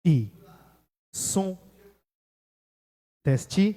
I. Som. Teste.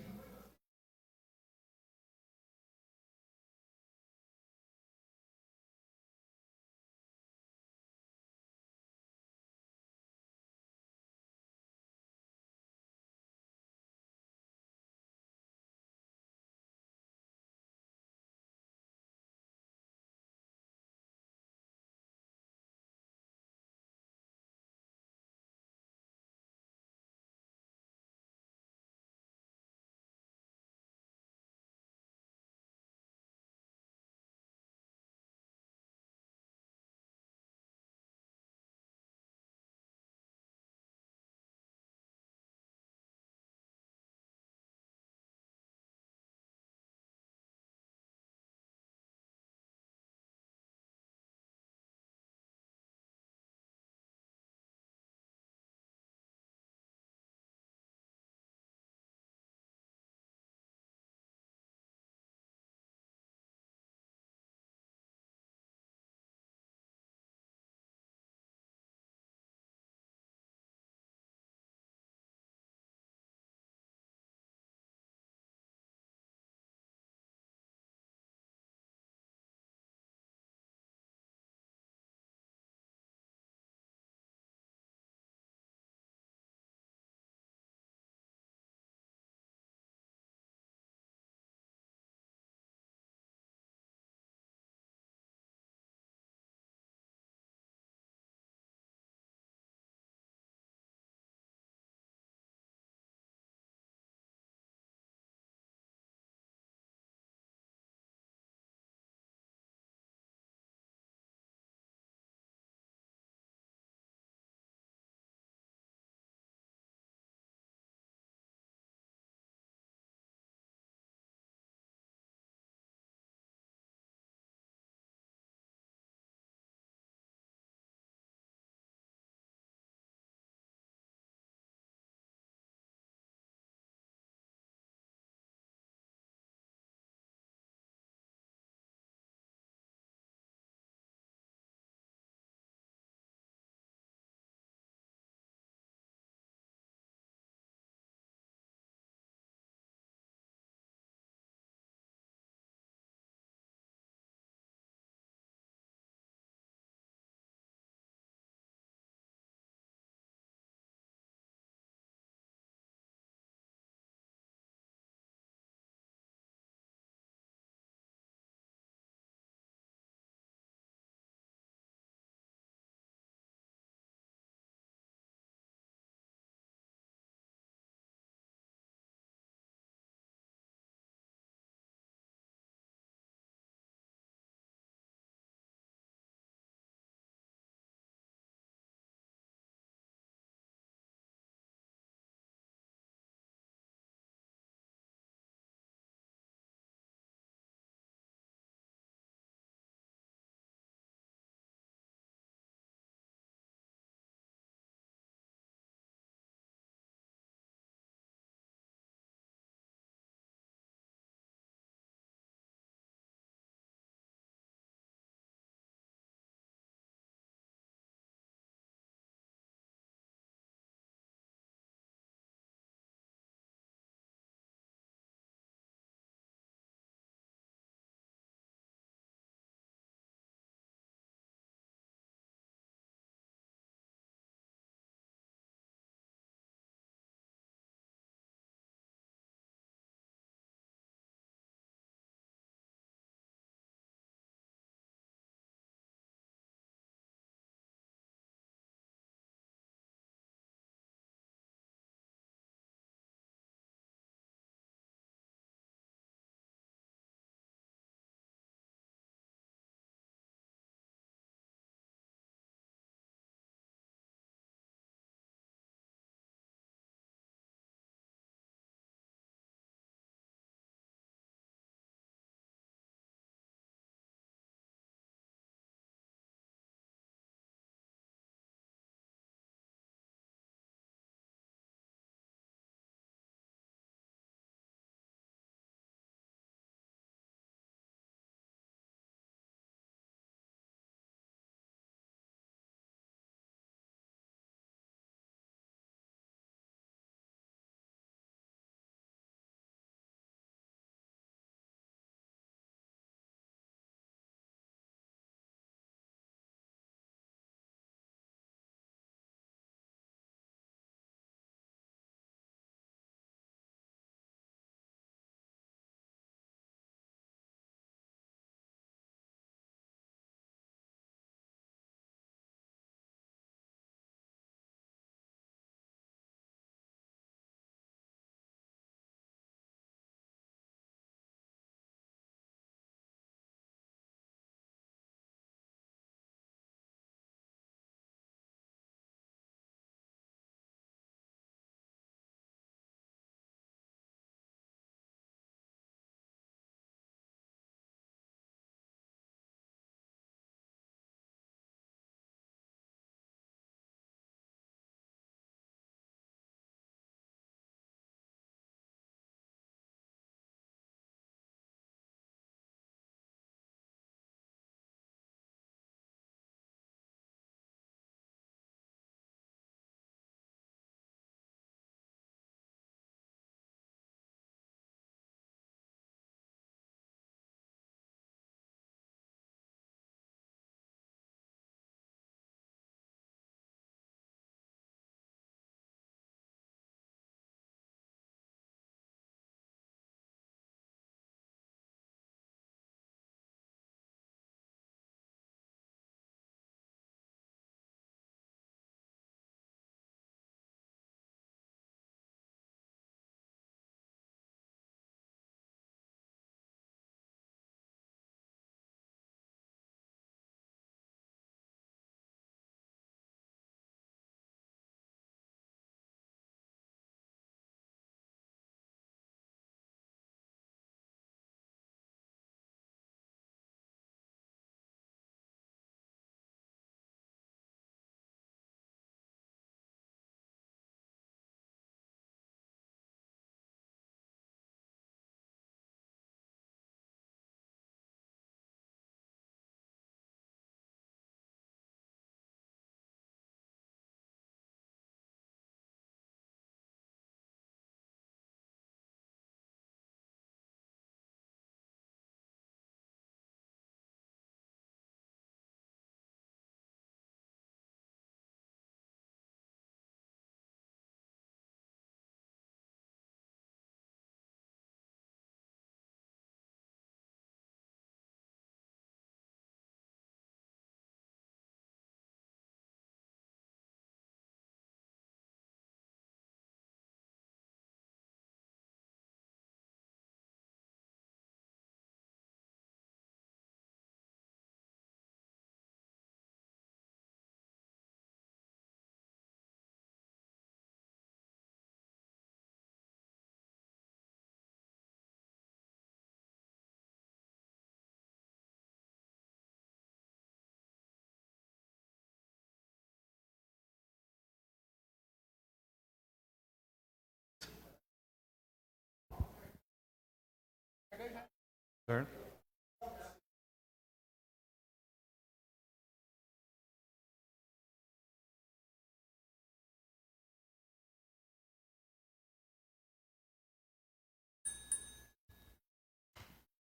Certo?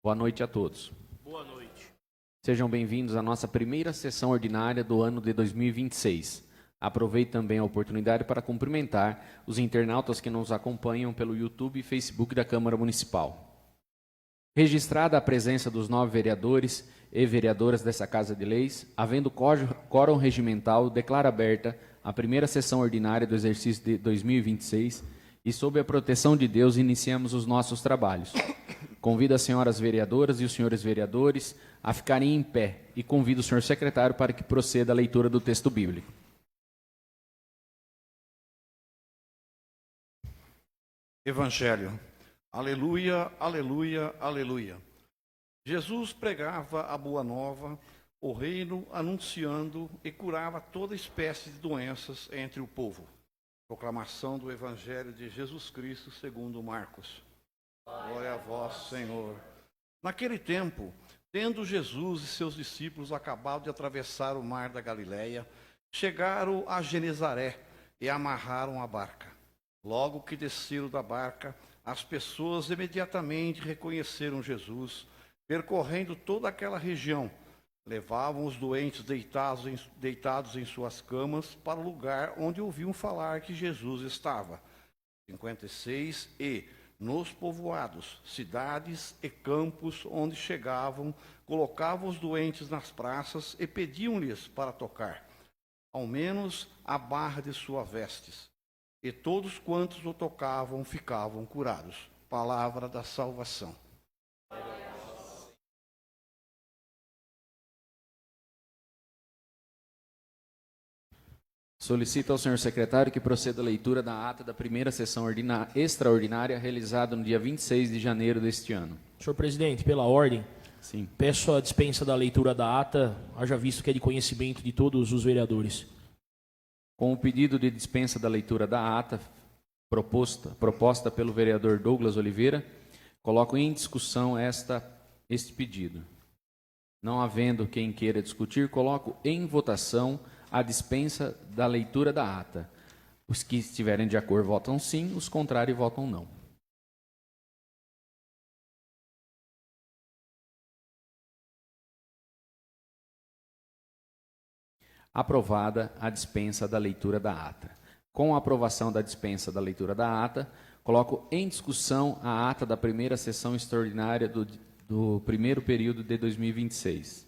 Boa noite a todos. Boa noite. Sejam bem-vindos à nossa primeira sessão ordinária do ano de 2026. Aproveito também a oportunidade para cumprimentar os internautas que nos acompanham pelo YouTube e Facebook da Câmara Municipal. Registrada a presença dos 9 vereadores e vereadoras dessa Casa de Leis, havendo quórum regimental, declaro aberta a primeira sessão ordinária do exercício de 2026 e, sob a proteção de Deus, iniciamos os nossos trabalhos. Convido as senhoras vereadoras e os senhores vereadores a ficarem em pé e convido o senhor secretário para que proceda a leitura do texto bíblico. Evangelho. Aleluia, aleluia, aleluia. Jesus pregava a boa nova, o reino, anunciando e curava toda espécie de doenças entre o povo. Proclamação do Evangelho de Jesus Cristo segundo Marcos. Glória a vós, Senhor. Naquele tempo, tendo Jesus e seus discípulos acabado de atravessar o mar da Galileia, chegaram a Genezaré e amarraram a barca. Logo que desceram da barca, as pessoas imediatamente reconheceram Jesus, percorrendo toda aquela região. Levavam os doentes deitados em suas camas para o lugar onde ouviam falar que Jesus estava. 56. E, nos povoados, cidades e campos onde chegavam, colocavam os doentes nas praças e pediam-lhes para tocar, ao menos a barra de suas vestes. E todos quantos o tocavam ficavam curados. Palavra da salvação. Solicito ao senhor secretário que proceda a leitura da ata da primeira sessão extraordinária realizada no dia 26 de janeiro deste ano. Senhor presidente, pela ordem, Sim. peço a dispensa da leitura da ata, haja visto que é de conhecimento de todos os vereadores. Com o pedido de dispensa da leitura da ata proposta pelo vereador Douglas Oliveira, coloco em discussão este pedido. Não havendo quem queira discutir, coloco em votação a dispensa da leitura da ata. Os que estiverem de acordo votam sim, os contrários votam não. Aprovada a dispensa da leitura da ata. Com a aprovação da dispensa da leitura da ata, coloco em discussão a ata da primeira sessão extraordinária do primeiro período de 2026.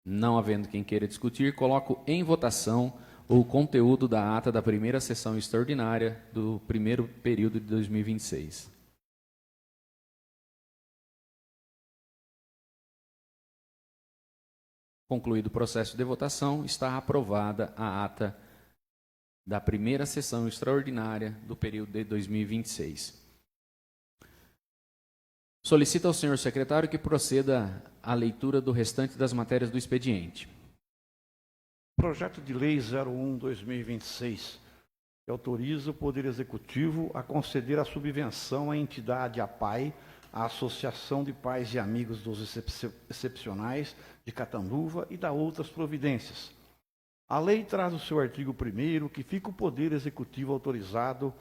Não havendo quem queira discutir, coloco em votação o conteúdo da ata da primeira sessão extraordinária do primeiro período de 2026. Concluído o processo de votação, está aprovada a ata da primeira sessão extraordinária do período de 2026. Solicito ao senhor secretário que proceda à leitura do restante das matérias do expediente. Projeto de Lei 01/2026, que autoriza o Poder Executivo a conceder a subvenção à entidade APAI, a Associação de Pais e Amigos dos Excepcionais de Catanduva, e da outras providências. A lei traz o seu artigo 1º, que fica o Poder Executivo autorizado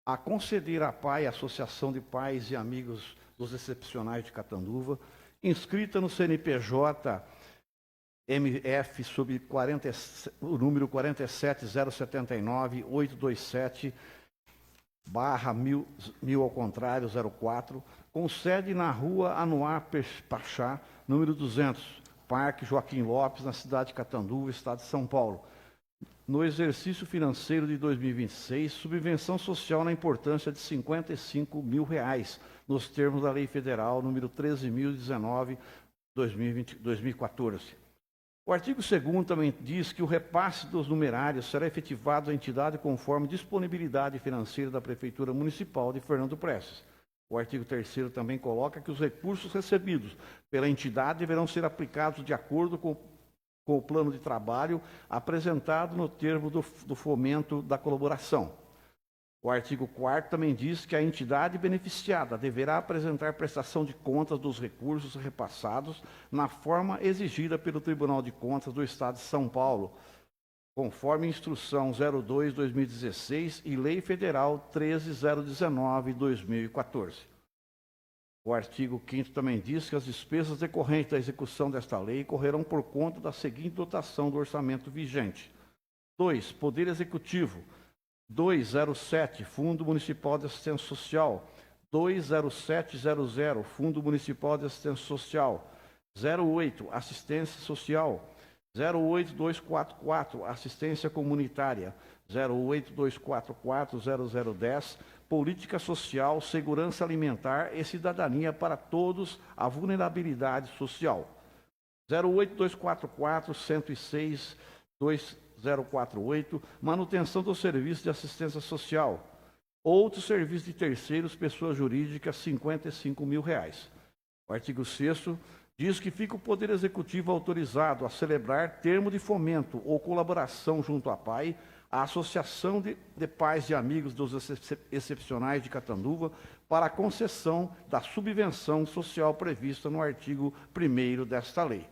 a conceder à APAI, Associação de Pais e Amigos dos Excepcionais de Catanduva, inscrita no CNPJ MF sob o número 470779/1000/04, com sede na Rua Anuar Pachá, número 200, Parque Joaquim Lopes, na cidade de Catanduva, estado de São Paulo. No exercício financeiro de 2026, subvenção social na importância de R$ 55 mil, nos termos da Lei Federal número 13.019/2014. O artigo 2º também diz que o repasse dos numerários será efetivado à entidade conforme disponibilidade financeira da Prefeitura Municipal de Fernando Prestes. O artigo 3º também coloca que os recursos recebidos pela entidade deverão ser aplicados de acordo com o plano de trabalho apresentado no termo do fomento da colaboração. O artigo 4º também diz que a entidade beneficiada deverá apresentar prestação de contas dos recursos repassados na forma exigida pelo Tribunal de Contas do Estado de São Paulo, conforme Instrução 02/2016 e Lei Federal 13.019/2014. O artigo 5º também diz que as despesas decorrentes da execução desta lei correrão por conta da seguinte dotação do orçamento vigente. 2. Poder Executivo. 207, Fundo Municipal de Assistência Social. 20700, Fundo Municipal de Assistência Social. 08, Assistência Social. 08244, Assistência Comunitária. 08244, 0010, Política Social, Segurança Alimentar e Cidadania para Todos, a Vulnerabilidade Social. 08244, 106, 2048, manutenção do serviço de assistência social. Outros serviços de terceiros, pessoas jurídicas, R$ 55 mil. O artigo 6º diz que fica o Poder Executivo autorizado a celebrar termo de fomento ou colaboração junto à PAI, a Associação de Pais e Amigos dos Excepcionais de Catanduva, para a concessão da subvenção social prevista no artigo 1º desta lei.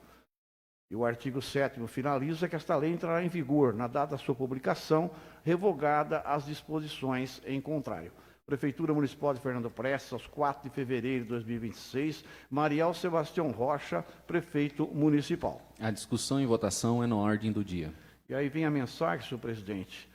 E o artigo 7º finaliza que esta lei entrará em vigor na data da sua publicação, revogada as disposições em contrário. Prefeitura Municipal de Fernando Prestes, aos 4 de fevereiro de 2026, Marial Sebastião Rocha, Prefeito Municipal. A discussão e votação é na ordem do dia. E aí vem a mensagem, senhor presidente,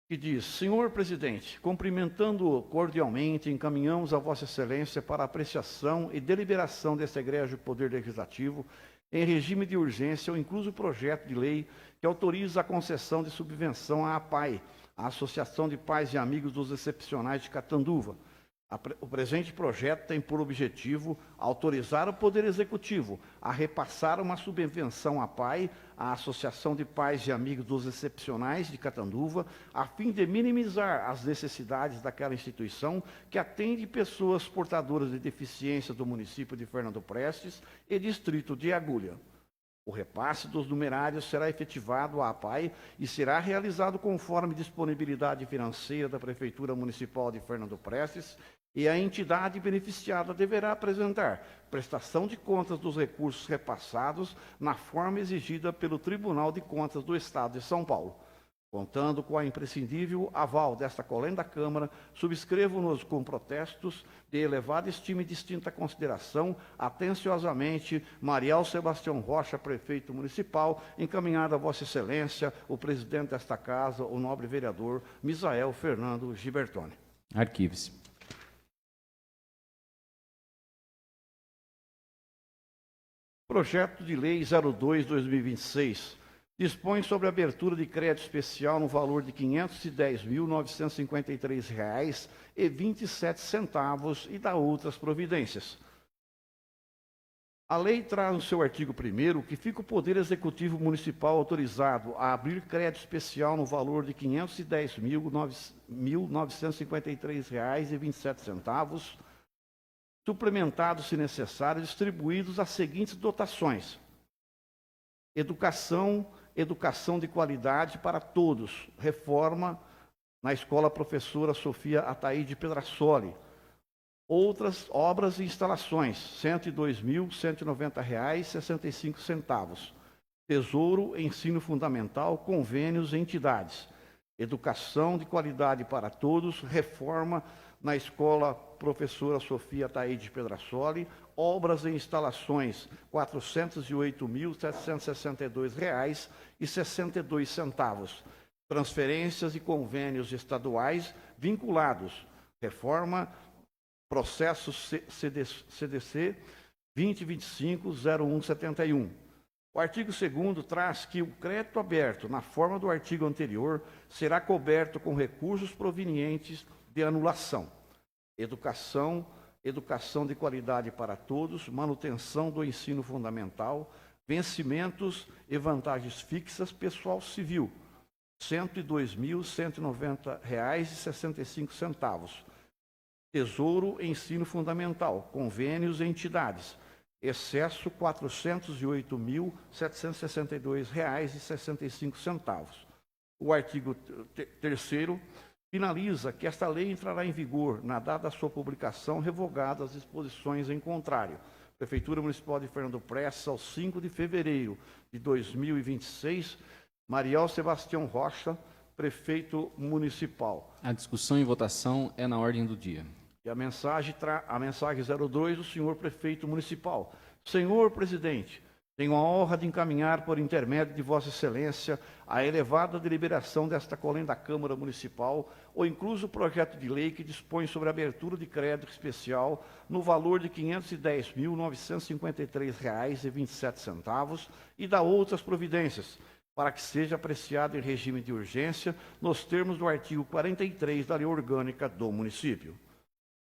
que diz: Senhor presidente, cumprimentando-o cordialmente, encaminhamos a Vossa Excelência para apreciação e deliberação deste egrégio Poder Legislativo em regime de urgência o incluso projeto de lei que autoriza a concessão de subvenção à APAI, a Associação de Pais e Amigos dos Excepcionais de Catanduva. O presente projeto tem por objetivo autorizar o Poder Executivo a repassar uma subvenção à PAI, a Associação de Pais e Amigos dos Excepcionais de Catanduva, a fim de minimizar as necessidades daquela instituição que atende pessoas portadoras de deficiência do município de Fernando Prestes e distrito de Agulha. O repasse dos numerários será efetivado à APAI e será realizado conforme disponibilidade financeira da Prefeitura Municipal de Fernando Prestes, e a entidade beneficiada deverá apresentar prestação de contas dos recursos repassados na forma exigida pelo Tribunal de Contas do Estado de São Paulo. Contando com a imprescindível aval desta colenda Câmara, subscrevo-nos com protestos de elevada estima e distinta consideração, atenciosamente, Marial Sebastião Rocha, Prefeito Municipal, encaminhado a Vossa Excelência, o Presidente desta Casa, o nobre vereador Misael Fernando Gibertoni. Arquive-se. Projeto de Lei 02/2026 dispõe sobre a abertura de crédito especial no valor de R$ 510.953,27 e da outras providências. A lei traz no seu artigo 1º que fica o Poder Executivo Municipal autorizado a abrir crédito especial no valor de R$ 510.953,27, suplementados, se necessário, distribuídos as seguintes dotações: educação de qualidade para todos, reforma na Escola Professora Sofia Ataíde Pedrasoli. Outras obras e instalações, R$ 102.190,65. Tesouro, ensino fundamental, convênios e entidades. Educação de qualidade para todos, reforma na Escola Professora Sofia Ataíde Pedrasoli, obras e instalações, R$ 408.762,62. Transferências e convênios estaduais vinculados, reforma, processo CDC 2025-0171. O artigo 2º traz que o crédito aberto, na forma do artigo anterior, será coberto com recursos provenientes de anulação. Educação de qualidade para todos, manutenção do ensino fundamental, vencimentos e vantagens fixas, pessoal civil, R$ 102.190,65. Tesouro, ensino fundamental, convênios e entidades, excesso R$ 408.762,65. O artigo 3º finaliza que esta lei entrará em vigor na data da sua publicação, revogadas as disposições em contrário. Prefeitura Municipal de Fernando Pressa, ao 5 de fevereiro de 2026, Mariel Sebastião Rocha, prefeito municipal. A discussão e votação é na ordem do dia. E a mensagem 02 do senhor prefeito municipal. Senhor presidente, tenho a honra de encaminhar, por intermédio de Vossa Excelência, a elevada deliberação desta colém da Câmara Municipal, o incluso projeto de lei que dispõe sobre a abertura de crédito especial no valor de R$ 510.953,27 e da outras providências, para que seja apreciado em regime de urgência, nos termos do artigo 43 da Lei Orgânica do Município.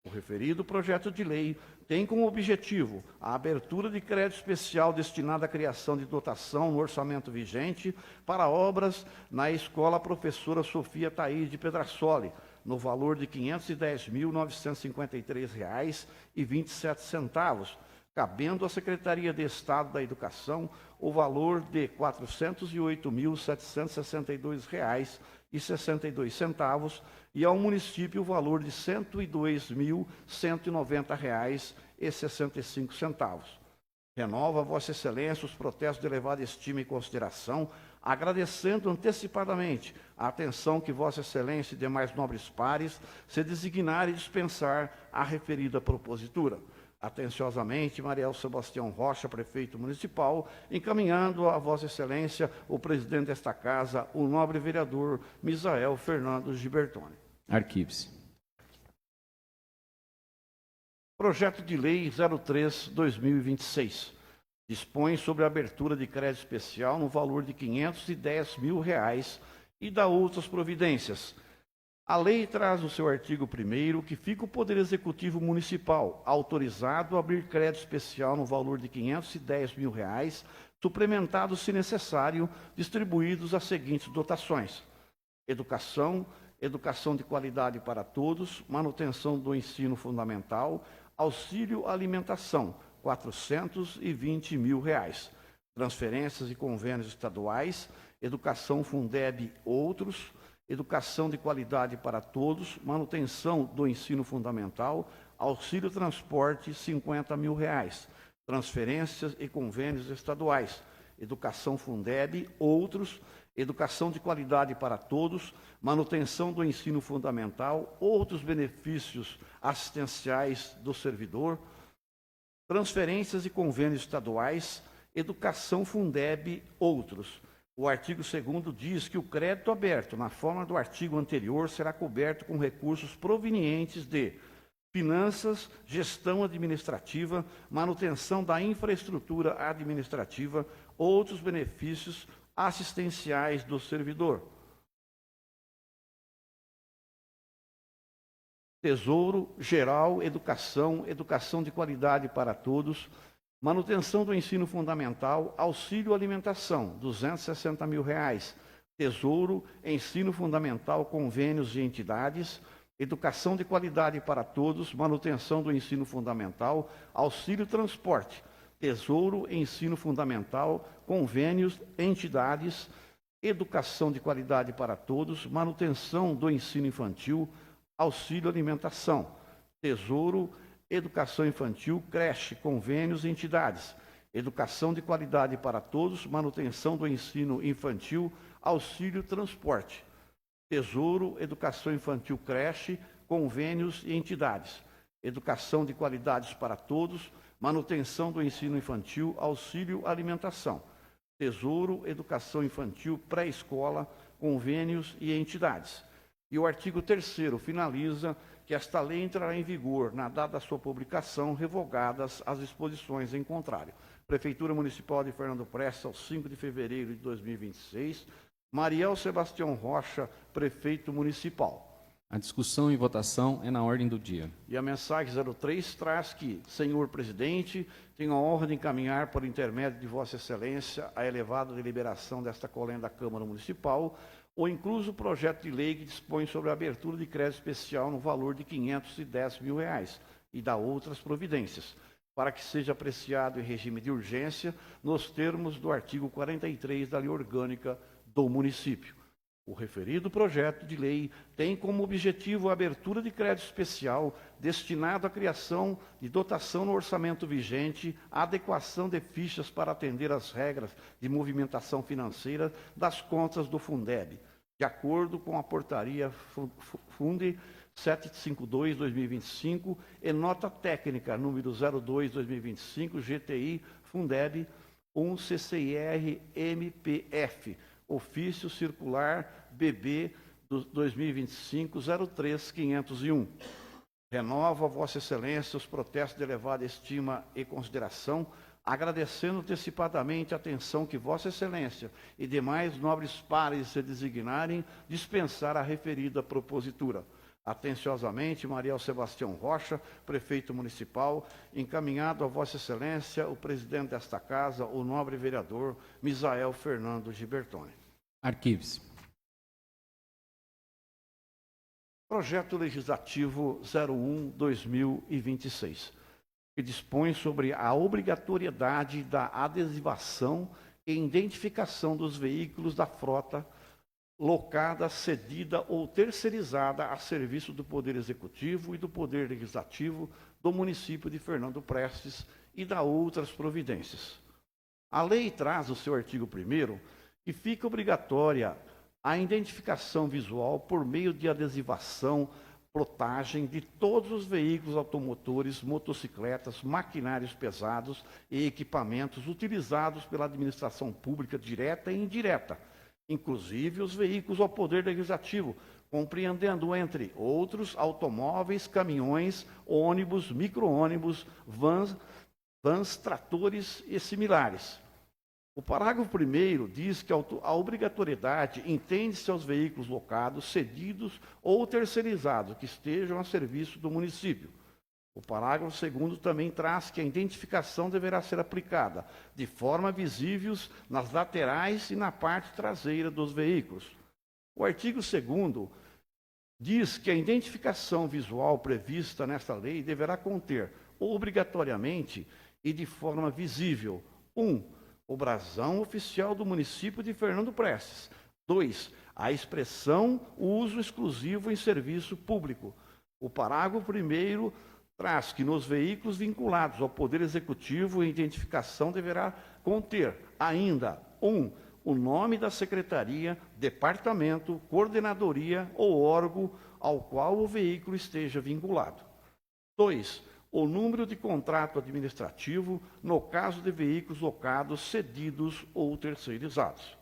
O referido projeto de lei tem como objetivo a abertura de crédito especial destinado à criação de dotação no orçamento vigente para obras na Escola Professora Sofia Thaís de Pedrassoli, no valor de R$ 510.953,27, cabendo à Secretaria de Estado da Educação o valor de R$ 408.762,62 e ao município o valor de R$ 102.190,65. Renova Vossa Excelência os protestos de elevada estima e consideração, agradecendo antecipadamente a atenção que Vossa Excelência e demais nobres pares se designarem dispensar a referida propositura. Atenciosamente, Mariel Sebastião Rocha, prefeito municipal, encaminhando a Vossa Excelência o presidente desta casa, o nobre vereador Misael Fernando Gibertoni. Arquive-se. Projeto de Lei 03/2026 dispõe sobre a abertura de crédito especial no valor de R$ 510 mil e da outras providências. A lei traz no seu artigo 1º que fica o Poder Executivo Municipal autorizado a abrir crédito especial no valor de R$ 510 mil, suplementados, se necessário, distribuídos as seguintes dotações: educação de qualidade para todos, manutenção do ensino fundamental, auxílio alimentação, R$ 420 mil, transferências e convênios estaduais, educação Fundeb, outros, educação de qualidade para todos, manutenção do ensino fundamental, auxílio transporte, R$ 50 mil, transferências e convênios estaduais, educação Fundeb, outros, educação de qualidade para todos, manutenção do ensino fundamental, outros benefícios assistenciais do servidor, transferências e convênios estaduais, educação Fundeb, outros. O artigo 2º diz que o crédito aberto, na forma do artigo anterior, será coberto com recursos provenientes de finanças, gestão administrativa, manutenção da infraestrutura administrativa, outros benefícios assistenciais do servidor. Tesouro Geral, educação de qualidade para todos, manutenção do ensino fundamental, auxílio alimentação, R$ 260 mil. Tesouro, ensino fundamental, convênios e entidades, educação de qualidade para todos, manutenção do ensino fundamental, auxílio transporte, Tesouro, ensino fundamental, convênios, entidades, educação de qualidade para todos, manutenção do ensino infantil, auxílio alimentação, Tesouro, educação infantil, creche, convênios e entidades, educação de qualidade para todos, manutenção do ensino infantil, auxílio transporte, Tesouro, educação infantil, creche, convênios e entidades, educação de qualidades para todos, manutenção do ensino infantil, auxílio alimentação, Tesouro, educação infantil, pré-escola, convênios e entidades. E o artigo 3º finaliza que esta lei entrará em vigor na data da sua publicação, revogadas as disposições em contrário. Prefeitura Municipal de Fernando Pressa, ao 5 de fevereiro de 2026, Mariel Sebastião Rocha, prefeito municipal. A discussão e votação é na ordem do dia. E a mensagem 03 traz que, senhor presidente, tenho a honra de encaminhar, por intermédio de Vossa Excelência, a elevada deliberação desta colém da Câmara Municipal, o incluso projeto de lei que dispõe sobre a abertura de crédito especial no valor de R$ 510 mil e da outras providências, para que seja apreciado em regime de urgência, nos termos do artigo 43 da Lei Orgânica do Município. O referido projeto de lei tem como objetivo a abertura de crédito especial destinado à criação de dotação no orçamento vigente, a adequação de fichas para atender às regras de movimentação financeira das contas do Fundeb, de acordo com a portaria Funde 752/2025 e nota técnica número 02/2025 GTI Fundeb 1 CCIR MPF, ofício circular BB 2025-03-501. Renova a Vossa Excelência os protestos de elevada estima e consideração, agradecendo antecipadamente a atenção que Vossa Excelência e demais nobres pares se designarem dispensar a referida propositura. Atenciosamente, Mariel Sebastião Rocha, prefeito municipal, encaminhado a Vossa Excelência, o presidente desta casa, o nobre vereador Misael Fernando Gibertoni. Arquive-se. Projeto Legislativo 01/2026, que dispõe sobre a obrigatoriedade da adesivação e identificação dos veículos da frota locada, cedida ou terceirizada a serviço do Poder Executivo e do Poder Legislativo do município de Fernando Prestes e da outras providências. A lei traz o seu artigo 1º que fica obrigatória a identificação visual por meio de adesivação, plotagem de todos os veículos automotores, motocicletas, maquinários pesados e equipamentos utilizados pela administração pública direta e indireta, inclusive os veículos ao Poder Legislativo, compreendendo, entre outros, automóveis, caminhões, ônibus, micro-ônibus, vans, tratores e similares. O parágrafo 1º diz que a obrigatoriedade entende-se aos veículos locados, cedidos ou terceirizados que estejam a serviço do município. O parágrafo 2º também traz que a identificação deverá ser aplicada de forma visível nas laterais e na parte traseira dos veículos. O artigo 2º diz que a identificação visual prevista nesta lei deverá conter, obrigatoriamente e de forma visível, 1. O brasão oficial do município de Fernando Prestes. 2. A expressão uso exclusivo em serviço público. O parágrafo 1º traz que nos veículos vinculados ao Poder Executivo, a identificação deverá conter ainda 1. O nome da secretaria, departamento, coordenadoria ou órgão ao qual o veículo esteja vinculado. 2. O número de contrato administrativo no caso de veículos locados, cedidos ou terceirizados.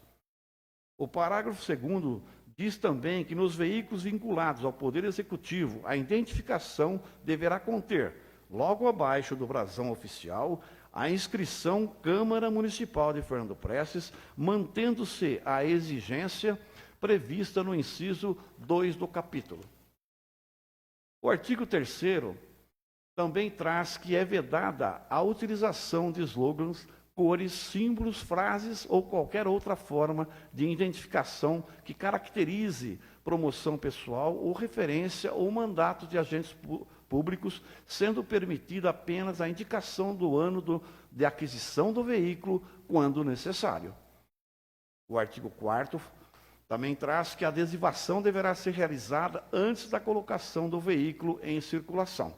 O parágrafo 2º diz também que nos veículos vinculados ao Poder Executivo, a identificação deverá conter, logo abaixo do brasão oficial, a inscrição Câmara Municipal de Fernando Prestes, mantendo-se a exigência prevista no inciso 2 do capítulo. O artigo 3º também traz que é vedada a utilização de slogans, cores, símbolos, frases ou qualquer outra forma de identificação que caracterize promoção pessoal ou referência ou mandato de agentes públicos, sendo permitida apenas a indicação do ano de aquisição do veículo, quando necessário. O artigo 4º também traz que a adesivação deverá ser realizada antes da colocação do veículo em circulação.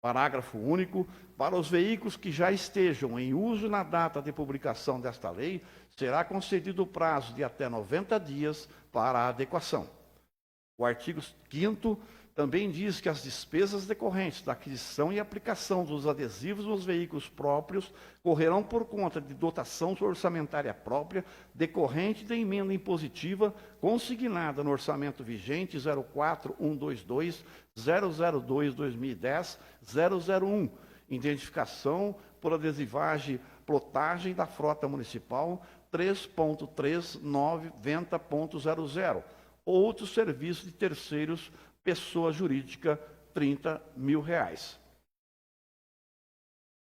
Parágrafo único. Para os veículos que já estejam em uso na data de publicação desta lei, será concedido o prazo de até 90 dias para a adequação. O artigo 5º também diz que as despesas decorrentes da aquisição e aplicação dos adesivos nos veículos próprios correrão por conta de dotação orçamentária própria decorrente da emenda impositiva consignada no orçamento vigente 04122-002-2010, 001, identificação por adesivagem, plotagem da frota municipal 3.3990.00, outros serviços de terceiros, pessoa jurídica, R$30 mil.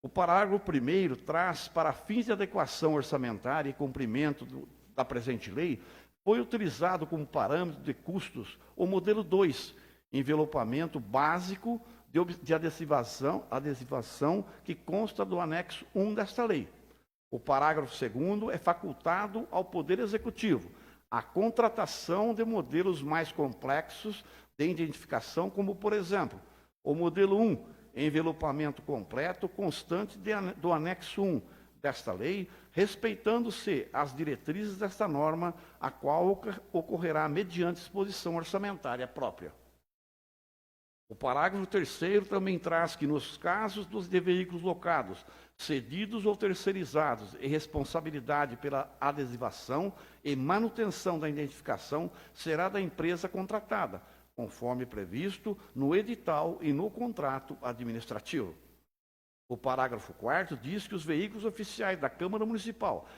O parágrafo 1º traz, para fins de adequação orçamentária e cumprimento da presente lei, foi utilizado como parâmetro de custos o modelo 2, envelopamento básico de adesivação que consta do anexo 1 desta lei. O parágrafo 2º é facultado ao Poder Executivo a contratação de modelos mais complexos de identificação, como, por exemplo, o modelo 1, envelopamento completo constante do anexo 1 desta lei, respeitando-se as diretrizes desta norma, a qual ocorrerá mediante disposição orçamentária própria. O parágrafo 3º também traz que, nos casos de veículos locados, cedidos ou terceirizados, e responsabilidade pela adesivação e manutenção da identificação será da empresa contratada, conforme previsto no edital e no contrato administrativo. O parágrafo 4º diz que os veículos oficiais da Câmara Municipal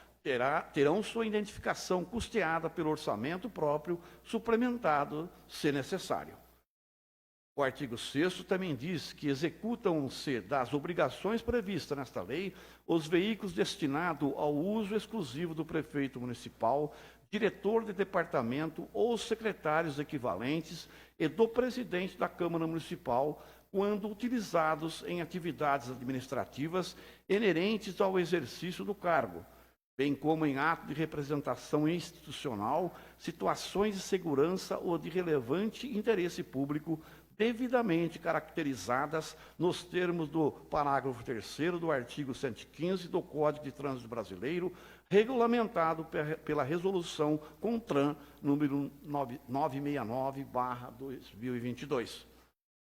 terão sua identificação custeada pelo orçamento próprio, suplementado, se necessário. O artigo 6º também diz que executam-se das obrigações previstas nesta lei os veículos destinados ao uso exclusivo do prefeito municipal, diretor de departamento ou secretários equivalentes e do presidente da Câmara Municipal, quando utilizados em atividades administrativas inerentes ao exercício do cargo, bem como em ato de representação institucional, situações de segurança ou de relevante interesse público, devidamente caracterizadas nos termos do parágrafo 3º do artigo 115 do Código de Trânsito Brasileiro, regulamentado pela Resolução CONTRAN número 969/2022.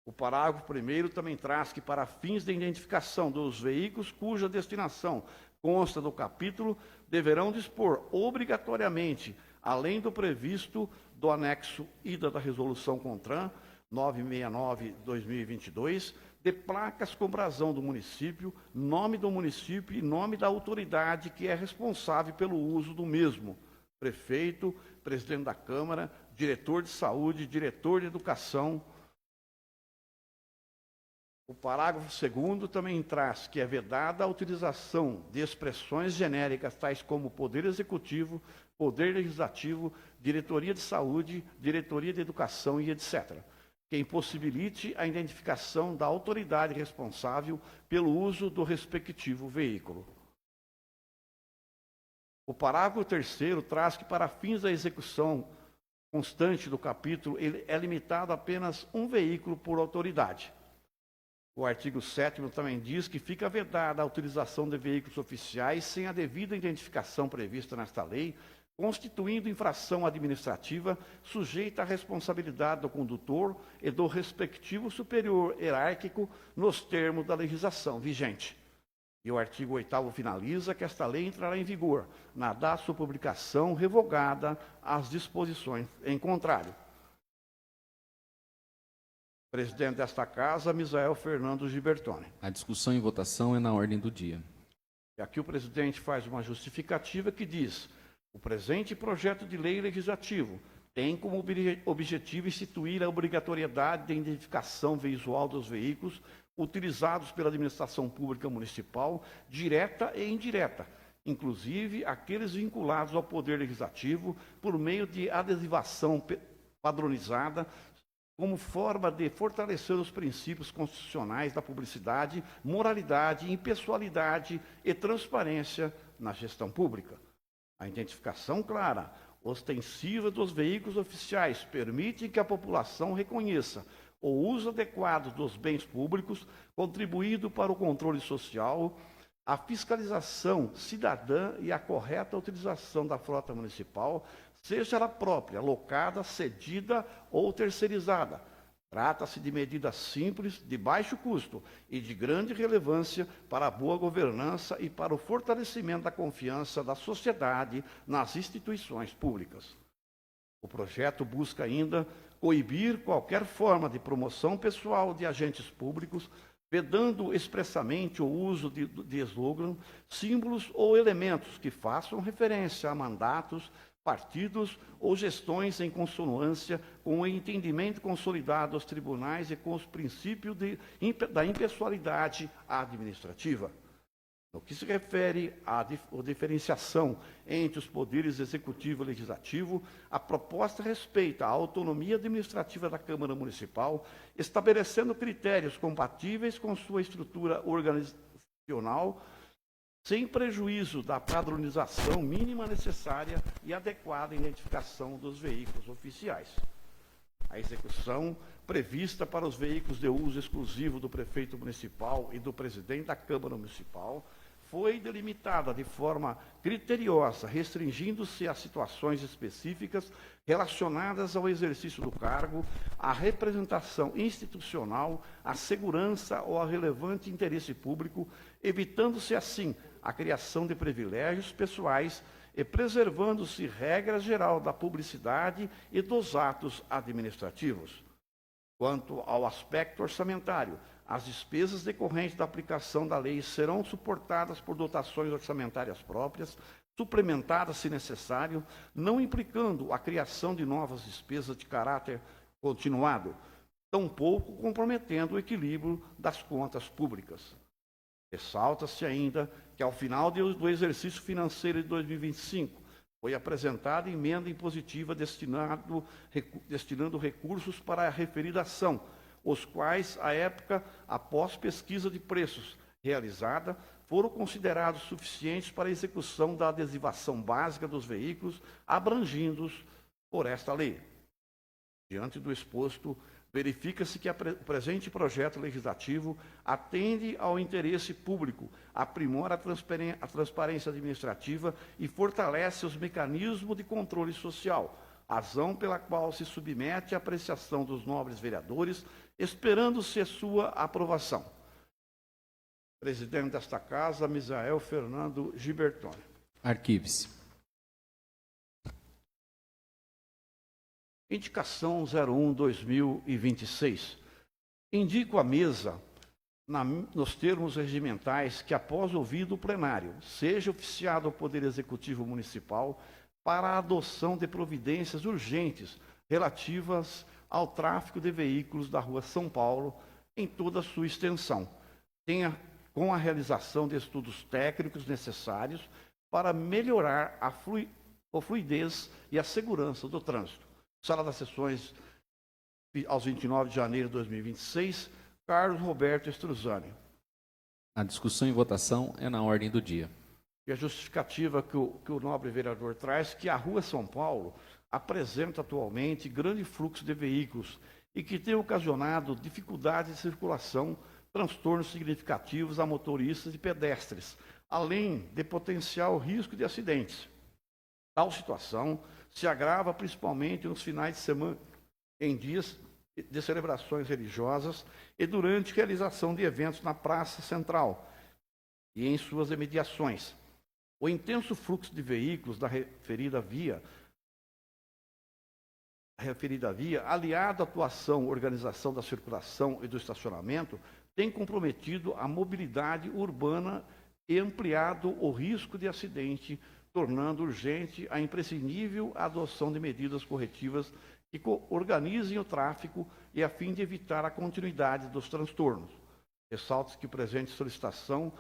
O parágrafo 1º também traz que, para fins de identificação dos veículos cuja destinação consta do capítulo, deverão dispor obrigatoriamente, além do previsto do anexo ida da Resolução CONTRAN 969/2022, de placas com brasão do município, nome do município e nome da autoridade que é responsável pelo uso do mesmo: prefeito, presidente da Câmara, diretor de saúde, diretor de educação. O parágrafo 2º também traz que é vedada a utilização de expressões genéricas tais como Poder Executivo, Poder Legislativo, Diretoria de Saúde, Diretoria de Educação e etc., que impossibilite a identificação da autoridade responsável pelo uso do respectivo veículo. O parágrafo 3º traz que, para fins da execução constante do capítulo, ele é limitado a apenas um veículo por autoridade. O artigo 7º também diz que fica vedada a utilização de veículos oficiais sem a devida identificação prevista nesta lei, constituindo infração administrativa sujeita à responsabilidade do condutor e do respectivo superior hierárquico nos termos da legislação vigente. E o artigo 8º finaliza que esta lei entrará em vigor na data de sua publicação, revogada as disposições em contrário. Presidente desta Casa, Misael Fernando Gibertoni. A discussão e votação é na ordem do dia. E aqui o presidente faz uma justificativa que diz: o presente projeto de lei legislativo tem como objetivo instituir a obrigatoriedade de identificação visual dos veículos utilizados pela administração pública municipal, direta e indireta, inclusive aqueles vinculados ao Poder Legislativo, por meio de adesivação padronizada, como forma de fortalecer os princípios constitucionais da publicidade, moralidade, impessoalidade e transparência na gestão pública. A identificação clara, ostensiva dos veículos oficiais permite que a população reconheça o uso adequado dos bens públicos, contribuindo para o controle social, a fiscalização cidadã e a correta utilização da frota municipal, seja ela própria, locada, cedida ou terceirizada. Trata-se de medidas simples, de baixo custo e de grande relevância para a boa governança e para o fortalecimento da confiança da sociedade nas instituições públicas. O projeto busca ainda coibir qualquer forma de promoção pessoal de agentes públicos, vedando expressamente o uso de slogans, símbolos ou elementos que façam referência a mandatos, partidos ou gestões em consonância com o entendimento consolidado aos tribunais e com os princípios da impessoalidade administrativa. No que se refere à diferenciação entre os poderes executivo e legislativo, a proposta respeita a autonomia administrativa da Câmara Municipal, estabelecendo critérios compatíveis com sua estrutura organizacional, sem prejuízo da padronização mínima necessária e adequada identificação dos veículos oficiais. A execução prevista para os veículos de uso exclusivo do prefeito municipal e do presidente da Câmara Municipal foi delimitada de forma criteriosa, restringindo-se a situações específicas relacionadas ao exercício do cargo, à representação institucional, à segurança ou a relevante interesse público, evitando-se assim a criação de privilégios pessoais e preservando-se regra geral da publicidade e dos atos administrativos. Quanto ao aspecto orçamentário, as despesas decorrentes da aplicação da lei serão suportadas por dotações orçamentárias próprias, suplementadas se necessário, não implicando a criação de novas despesas de caráter continuado, tampouco comprometendo o equilíbrio das contas públicas. Ressalta-se ainda que, ao final do exercício financeiro de 2025, foi apresentada emenda impositiva destinando recursos para a referida ação, os quais, à época, após pesquisa de preços realizada, foram considerados suficientes para a execução da adesivação básica dos veículos abrangidos por esta lei. Diante do exposto, verifica-se que o presente projeto legislativo atende ao interesse público, aprimora a transparência administrativa e fortalece os mecanismos de controle social, razão pela qual se submete à apreciação dos nobres vereadores, esperando-se a sua aprovação. Presidente desta Casa, Misael Fernando Gibertoni. Arquive-se. Indicação 01/2026. Indico à mesa, nos termos regimentais, que após ouvido o plenário, seja oficiado ao Poder Executivo Municipal para a adoção de providências urgentes relativas ao tráfego de veículos da Rua São Paulo em toda a sua extensão, com a realização de estudos técnicos necessários para melhorar a fluidez e a segurança do trânsito. Sala das Sessões, aos 29 de janeiro de 2026, Carlos Roberto Estruzani. A discussão e votação é na ordem do dia. E a justificativa que o nobre vereador traz, que a Rua São Paulo apresenta atualmente grande fluxo de veículos e que tem ocasionado dificuldades de circulação, transtornos significativos a motoristas e pedestres, além de potencial risco de acidentes. Tal situação se agrava principalmente nos finais de semana, em dias de celebrações religiosas e durante realização de eventos na Praça Central e em suas imediações. O intenso fluxo de veículos da referida via, aliado à atuação e organização da circulação e do estacionamento, tem comprometido a mobilidade urbana e ampliado o risco de acidente, tornando urgente a imprescindível adoção de medidas corretivas que organizem o tráfego e a fim de evitar a continuidade dos transtornos. Ressalta-se que a presente solicitação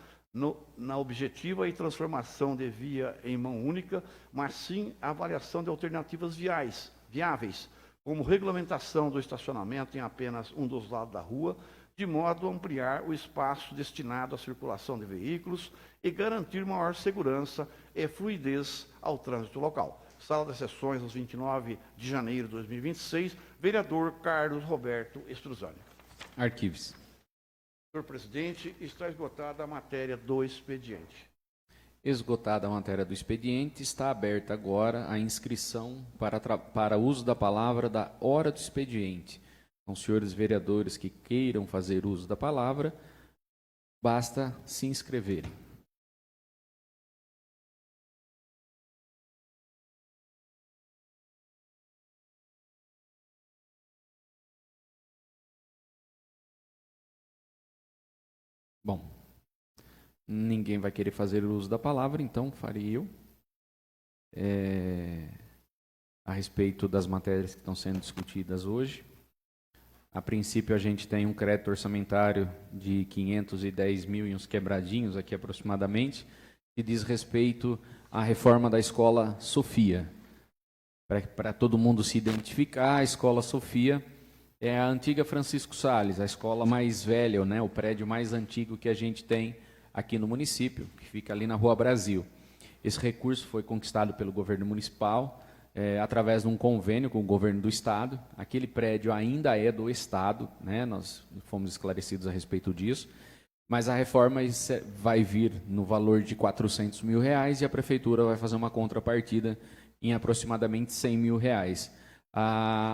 na objetiva e transformação de via em mão única, mas sim a avaliação de alternativas viáveis, como regulamentação do estacionamento em apenas um dos lados da rua, de modo a ampliar o espaço destinado à circulação de veículos e garantir maior segurança e fluidez ao trânsito local. Sala das Sessões, aos 29 de janeiro de 2026, vereador Carlos Roberto Estruzani. Arquive-se. Senhor presidente, está esgotada a matéria do expediente. Esgotada a matéria do expediente, está aberta agora a inscrição para uso da palavra da hora do expediente. Então, senhores vereadores que queiram fazer uso da palavra, basta se inscreverem. Bom, ninguém vai querer fazer uso da palavra, então farei eu. A respeito das matérias que estão sendo discutidas hoje. A princípio, a gente tem um crédito orçamentário de 510 mil e uns quebradinhos aqui aproximadamente, que diz respeito à reforma da Escola Sofia. Para todo mundo se identificar, a Escola Sofia é a antiga Francisco Sales, a escola mais velha, né, o prédio mais antigo que a gente tem aqui no município, que fica ali na Rua Brasil. Esse recurso foi conquistado pelo governo municipal, através de um convênio com o governo do Estado. Aquele prédio ainda é do Estado, né? Nós fomos esclarecidos a respeito disso, mas a reforma vai vir no valor de R$400 mil e a Prefeitura vai fazer uma contrapartida em aproximadamente R$100 mil.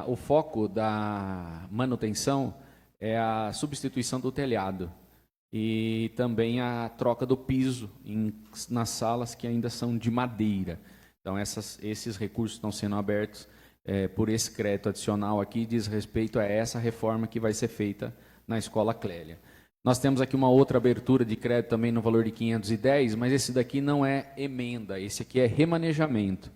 O foco da manutenção é a substituição do telhado e também a troca do piso nas salas que ainda são de madeira. Então, esses recursos estão sendo abertos por esse crédito adicional aqui, diz respeito a essa reforma que vai ser feita na Escola Clélia. Nós temos aqui uma outra abertura de crédito também no valor de 510, mas esse daqui não é emenda, esse aqui é remanejamento.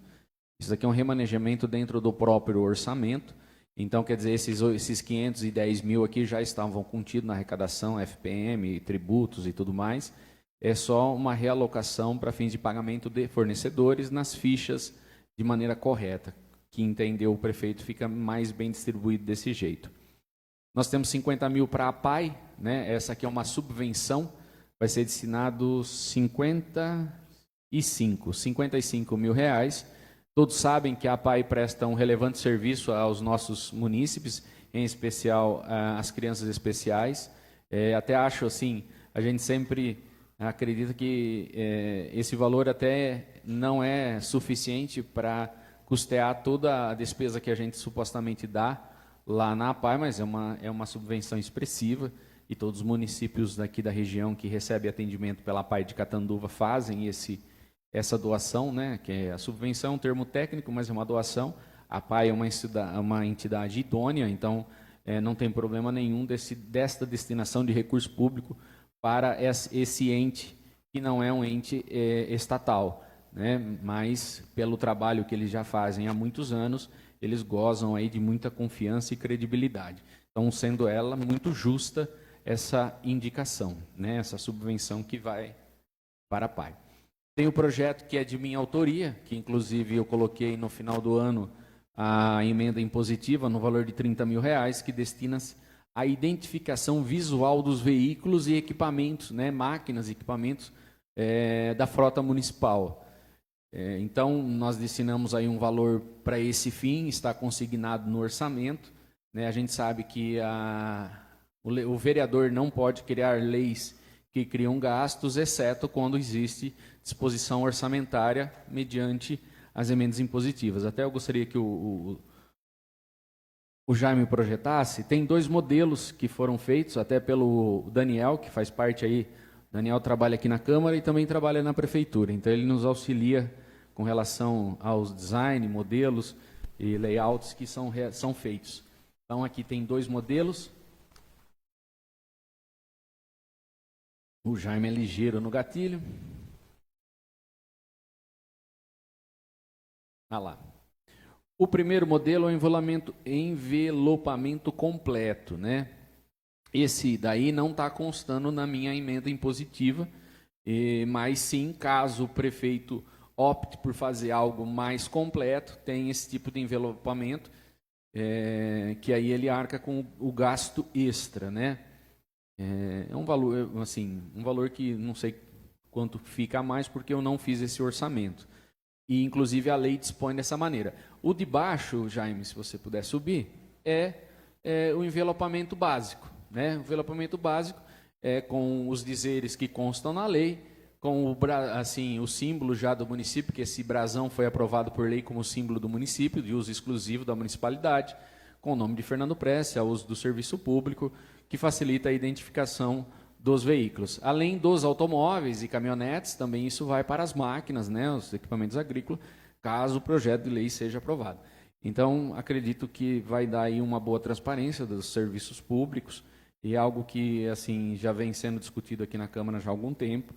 Esse daqui é um remanejamento dentro do próprio orçamento. Então, quer dizer, esses 510 mil aqui já estavam contidos na arrecadação, FPM, tributos e tudo mais. É só uma realocação para fins de pagamento de fornecedores nas fichas de maneira correta, que entendeu o prefeito, fica mais bem distribuído desse jeito. Nós temos 50 mil para a APAI, né? Essa aqui é uma subvenção, vai ser destinado 55 mil reais. Todos sabem que a APAI presta um relevante serviço aos nossos munícipes, em especial às crianças especiais. Até acho assim, a gente sempre acredita que esse valor até não é suficiente para custear toda a despesa que a gente supostamente dá lá na APAI, mas é uma subvenção expressiva e todos os municípios daqui da região que recebem atendimento pela APAI de Catanduva fazem essa doação, né, que é a subvenção, um termo técnico, mas é uma doação. A APAI é uma entidade idônea, então não tem problema nenhum desta destinação de recurso público para esse ente, que não é um ente estatal, né, mas pelo trabalho que eles já fazem há muitos anos, eles gozam aí de muita confiança e credibilidade. Então, sendo ela muito justa essa indicação, né, essa subvenção que vai para a APAI. Tem o projeto que é de minha autoria, que inclusive eu coloquei no final do ano a emenda impositiva no valor de R$30 mil, que destina-se à identificação visual dos veículos e equipamentos, né, máquinas e equipamentos da frota municipal. Então, nós destinamos aí um valor para esse fim, está consignado no orçamento, né? A gente sabe que o vereador não pode criar leis que criam gastos, exceto quando existe disposição orçamentária mediante as emendas impositivas. Até eu gostaria que o Jaime projetasse. Tem 2 modelos que foram feitos, até pelo Daniel, que faz parte aí. O Daniel trabalha aqui na Câmara e também trabalha na Prefeitura. Então, ele nos auxilia com relação aos design, modelos e layouts que são feitos. Então, aqui tem 2 modelos. O Jaime é ligeiro no gatilho. Ah lá. O primeiro modelo é o envelopamento completo, né? Esse daí não está constando na minha emenda impositiva, mas sim, caso o prefeito opte por fazer algo mais completo, tem esse tipo de envelopamento, que aí ele arca com o gasto extra, né? É um valor, assim, um valor que não sei quanto fica a mais, porque eu não fiz esse orçamento. E, inclusive, a lei dispõe dessa maneira. O de baixo, Jaime, se você puder subir, é o envelopamento básico, né? O envelopamento básico é com os dizeres que constam na lei, com o símbolo já do município, que esse brasão foi aprovado por lei como símbolo do município, de uso exclusivo da municipalidade, com o nome de Fernando Prece, a uso do serviço público, que facilita a identificação dos veículos. Além dos automóveis e caminhonetes, também isso vai para as máquinas, né, os equipamentos agrícolas, caso o projeto de lei seja aprovado. Então, acredito que vai dar aí uma boa transparência dos serviços públicos e algo que assim já vem sendo discutido aqui na Câmara já há algum tempo.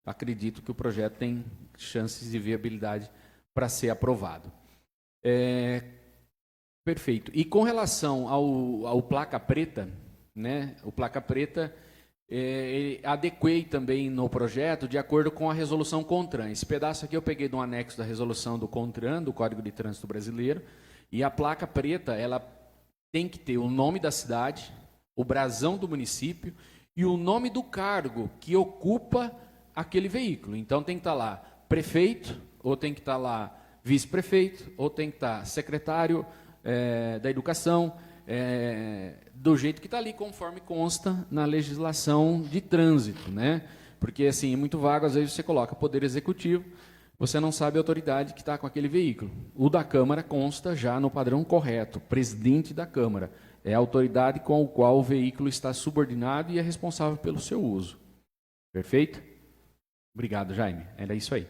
Acredito que o projeto tem chances de viabilidade para ser aprovado. Perfeito. E com relação ao placa preta, né, o placa preta, adequei também no projeto de acordo com a resolução CONTRAN. Esse pedaço aqui eu peguei de um anexo da resolução do CONTRAN, do Código de Trânsito Brasileiro, e a placa preta, ela tem que ter o nome da cidade, o brasão do município e o nome do cargo que ocupa aquele veículo. Então tem que estar lá prefeito, ou tem que estar lá vice-prefeito, ou tem que estar secretário da educação, do jeito que está ali, conforme consta na legislação de trânsito, né? Porque assim, é muito vago, às vezes você coloca poder executivo, você não sabe a autoridade que está com aquele veículo. O da Câmara consta já no padrão correto, presidente da Câmara. É a autoridade com a qual o veículo está subordinado e é responsável pelo seu uso. Perfeito? Obrigado, Jaime. Era isso aí.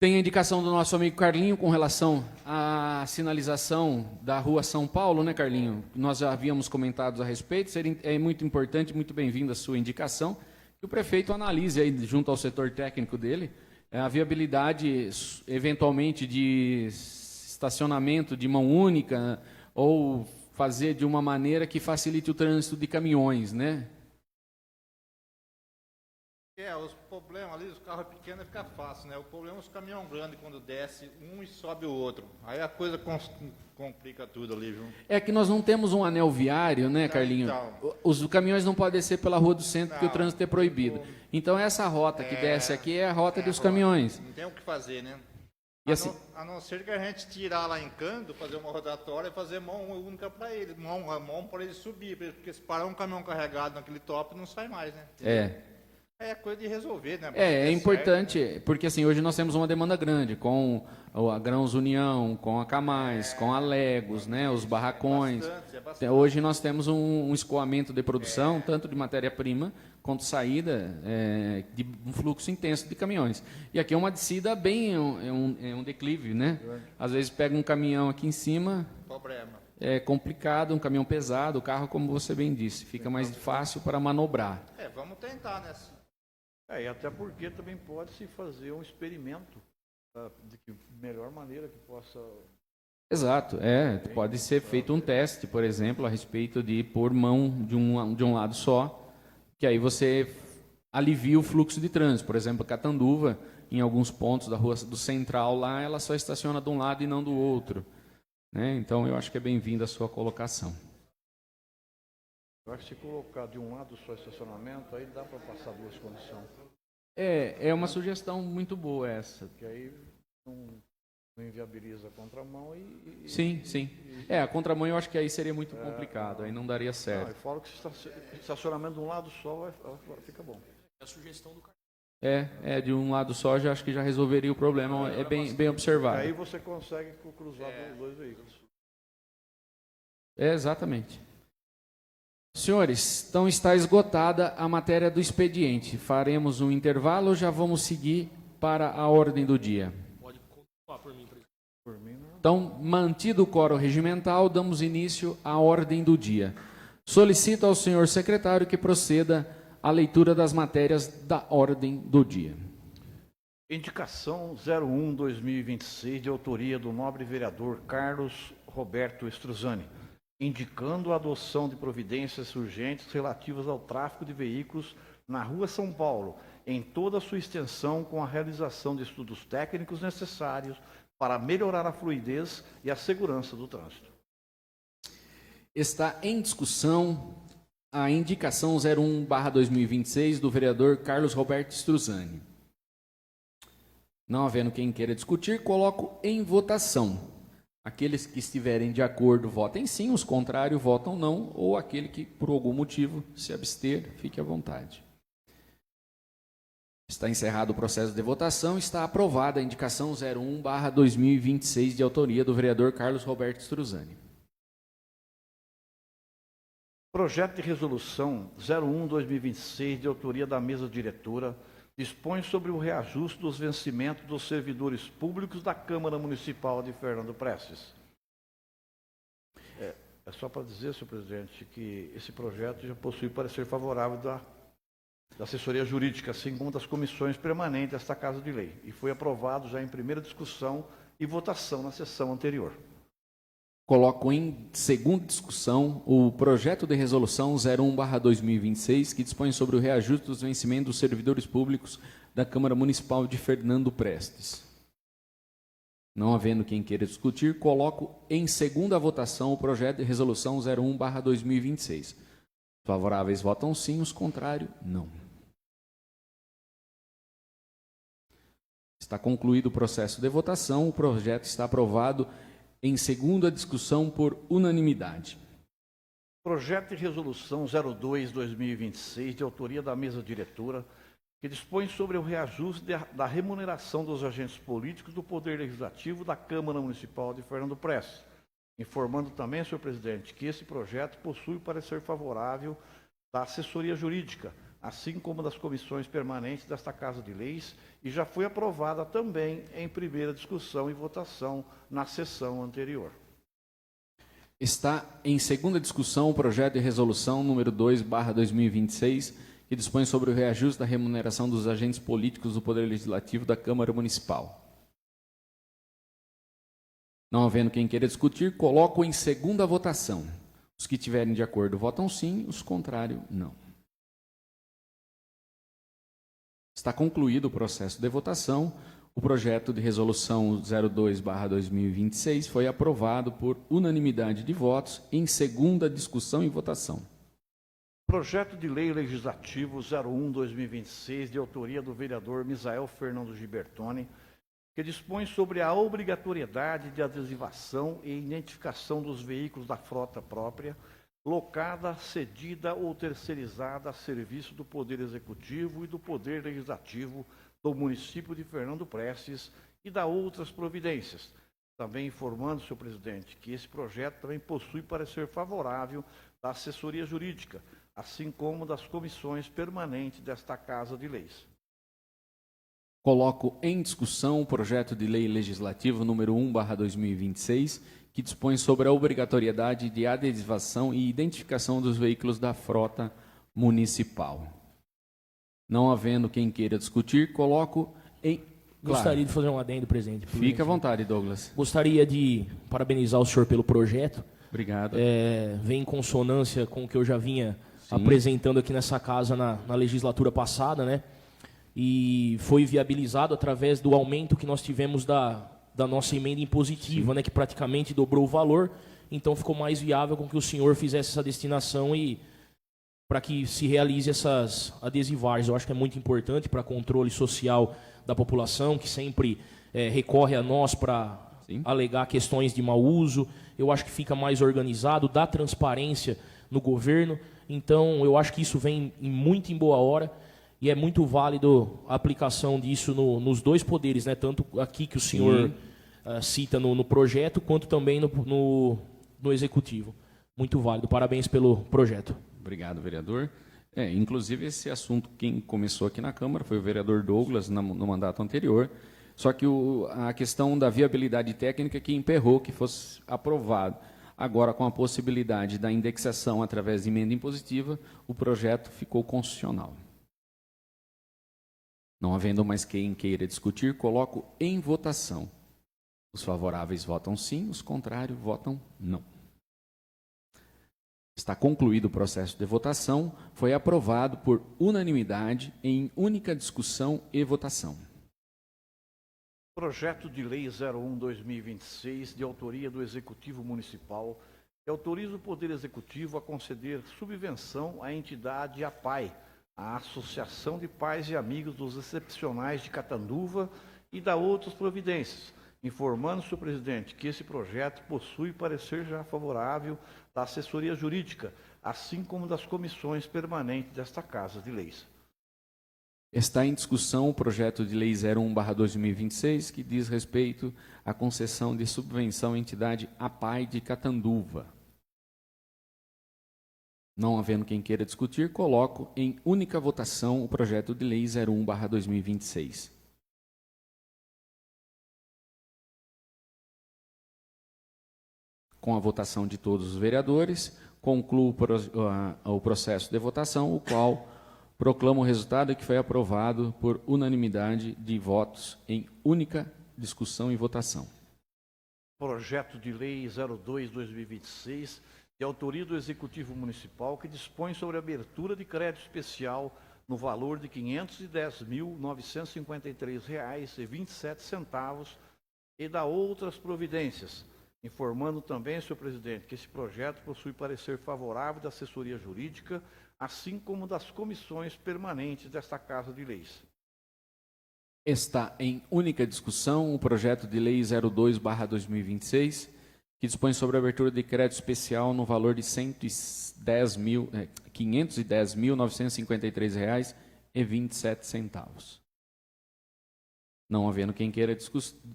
Tem a indicação do nosso amigo Carlinho com relação à sinalização da Rua São Paulo, né, Carlinho? Nós já havíamos comentado a respeito, é muito importante, muito bem-vinda a sua indicação, que o prefeito analise aí, junto ao setor técnico dele, a viabilidade, eventualmente, de estacionamento de mão única ou fazer de uma maneira que facilite o trânsito de caminhões, né? Os problemas ali, os carros pequenos fica fácil, né? O problema é os caminhões grandes, quando desce um e sobe o outro. Aí a coisa complica tudo ali, viu? É que nós não temos um anel viário, né, Carlinho? Então. Os caminhões não podem descer pela Rua do Centro, porque o Não, trânsito é proibido. Então essa rota que desce aqui é a rota dos caminhões. Não tem o que fazer, né? E assim, A não ser que a gente tirar lá em Cando, fazer uma rotatória e fazer mão única para ele, mão para ele subir, porque se parar um caminhão carregado naquele top, não sai mais, né? É coisa de resolver, né? É importante, porque assim, hoje nós temos uma demanda grande, com a Grãos União, com a Camais, com a Legos, né, os barracões. bastante. Hoje nós temos um escoamento de produção, tanto de matéria-prima, quanto saída, de um fluxo intenso de caminhões. E aqui é uma descida bem, um declive, né? Às vezes pega um caminhão aqui em cima, Problema. é complicado, um caminhão pesado, o carro, como você bem disse, fica mais fácil para manobrar. Vamos tentar, né? E até porque também pode-se fazer um experimento de que melhor maneira que possa... Exato, pode ser feito um teste, por exemplo, a respeito de pôr mão de um lado só, que aí você alivia o fluxo de trânsito. Por exemplo, Catanduva, em alguns pontos da rua do Central lá, ela só estaciona de um lado e não do outro, né? Então, eu acho que é bem-vinda a sua colocação. Eu acho que se colocar de um lado só estacionamento, aí dá para passar duas condições. É uma sugestão muito boa essa. Porque aí não inviabiliza a contramão e... Sim. A contramão eu acho que aí seria muito complicado, aí não daria certo. Eu falo que estacionamento de um lado só fica bom. É a sugestão do cara. De um lado só, já acho que já resolveria o problema, é bem observado. Aí você consegue cruzar os dois veículos. Exatamente. Senhores, então está esgotada a matéria do expediente. Faremos um intervalo ou já vamos seguir para a ordem do dia? Pode continuar por mim, presidente. Por mim, não. Então, mantido o quórum regimental, damos início à ordem do dia. Solicito ao senhor secretário que proceda à leitura das matérias da ordem do dia. Indicação 01/2026, de autoria do nobre vereador Carlos Roberto Struzani, indicando a adoção de providências urgentes relativas ao tráfego de veículos na Rua São Paulo, em toda a sua extensão, com a realização de estudos técnicos necessários para melhorar a fluidez e a segurança do trânsito. Está em discussão a indicação 01/2026 do vereador Carlos Roberto Struzani. Não havendo quem queira discutir, coloco em votação. Aqueles que estiverem de acordo, votem sim, os contrários, votam não, ou aquele que, por algum motivo, se abster, fique à vontade. Está encerrado o processo de votação, está aprovada a indicação 01/2026 de autoria do vereador Carlos Roberto Struzani. Projeto de resolução 01/2026, de autoria da mesa diretora, dispõe sobre o reajuste dos vencimentos dos servidores públicos da Câmara Municipal de Fernando Prestes. É só para dizer, senhor presidente, que esse projeto já possui parecer favorável da assessoria jurídica, assim como das comissões permanentes desta Casa de Lei, e foi aprovado já em primeira discussão e votação na sessão anterior. Coloco em segunda discussão o projeto de resolução 01/2026, que dispõe sobre o reajuste dos vencimentos dos servidores públicos da Câmara Municipal de Fernando Prestes. Não havendo quem queira discutir, coloco em segunda votação o projeto de resolução 01/2026. Favoráveis votam sim, os contrários, não. Está concluído o processo de votação, o projeto está aprovado em segunda discussão por unanimidade. Projeto de Resolução 02/2026, de autoria da mesa diretora, que dispõe sobre o reajuste da remuneração dos agentes políticos do Poder Legislativo da Câmara Municipal de Fernando Prestes. Informando também, senhor presidente, que esse projeto possui parecer favorável da assessoria jurídica, assim como das comissões permanentes desta Casa de Leis, e já foi aprovada também em primeira discussão e votação na sessão anterior. Está em segunda discussão o projeto de resolução número 2/2026, que dispõe sobre o reajuste da remuneração dos agentes políticos do Poder Legislativo da Câmara Municipal. Não havendo quem queira discutir, coloco em segunda votação. Os que tiverem de acordo votam sim, os contrários não. Está concluído o processo de votação. O projeto de resolução 02/2026 foi aprovado por unanimidade de votos em segunda discussão e votação. Projeto de Lei Legislativo 01/2026, de autoria do vereador Misael Fernando Gibertoni, que dispõe sobre a obrigatoriedade de adesivação e identificação dos veículos da frota própria, locada, cedida ou terceirizada a serviço do Poder Executivo e do Poder Legislativo do município de Fernando Prestes e da outras providências. Também informando, senhor presidente, que esse projeto também possui parecer favorável da assessoria jurídica, assim como das comissões permanentes desta Casa de Leis. Coloco em discussão o projeto de lei legislativo número 1/2026, que dispõe sobre a obrigatoriedade de adesivação e identificação dos veículos da frota municipal. Não havendo quem queira discutir, coloco em... Gostaria de fazer um adendo, presidente. Fique à vontade, Douglas. Gostaria de parabenizar o senhor pelo projeto. Obrigado. Vem em consonância com o que eu já vinha apresentando aqui nessa casa na legislatura passada, né? E foi viabilizado através do aumento que nós tivemos da nossa emenda impositiva, né? Que praticamente dobrou o valor. Então ficou mais viável com que o senhor fizesse essa destinação e para que se realize essas adesivagens. Eu acho que é muito importante para controle social da população, que sempre recorre a nós para alegar questões de mau uso. Eu acho que fica mais organizado, dá transparência no governo. Então, eu acho que isso vem muito em boa hora e é muito válido a aplicação disso nos dois poderes, né? Tanto aqui que o senhor cita no projeto, quanto também no executivo. Muito válido. Parabéns pelo projeto. Obrigado, vereador. Inclusive, esse assunto, quem começou aqui na Câmara foi o vereador Douglas, no mandato anterior. Só que a questão da viabilidade técnica que emperrou que fosse aprovado. Agora, com a possibilidade da indexação através de emenda impositiva, o projeto ficou constitucional. Não havendo mais quem queira discutir, coloco em votação. Os favoráveis votam sim, os contrários votam não. Está concluído o processo de votação, foi aprovado por unanimidade em única discussão e votação. Projeto de Lei 01/2026, de autoria do Executivo Municipal, que autoriza o Poder Executivo a conceder subvenção à entidade APAI, a Associação de Pais e Amigos dos Excepcionais de Catanduva, e da outras providências, informando, senhor presidente, que esse projeto possui parecer já favorável da assessoria jurídica, assim como das comissões permanentes desta Casa de Leis. Está em discussão o projeto de lei 01/2026, que diz respeito à concessão de subvenção à entidade APAI de Catanduva. Não havendo quem queira discutir, coloco em única votação o projeto de lei 01/2026. Com a votação de todos os vereadores, concluo o processo de votação, o qual proclama o resultado que foi aprovado por unanimidade de votos em única discussão e votação. Projeto de Lei 02/2026, de autoria do Executivo Municipal, que dispõe sobre a abertura de crédito especial no valor de R$ 510.953,27 e da outras providências. Informando também, senhor presidente, que esse projeto possui parecer favorável da assessoria jurídica, assim como das comissões permanentes desta Casa de Leis. Está em única discussão o projeto de lei 02/2026, que dispõe sobre a abertura de crédito especial no valor de R$ 510.953,27. Não havendo quem queira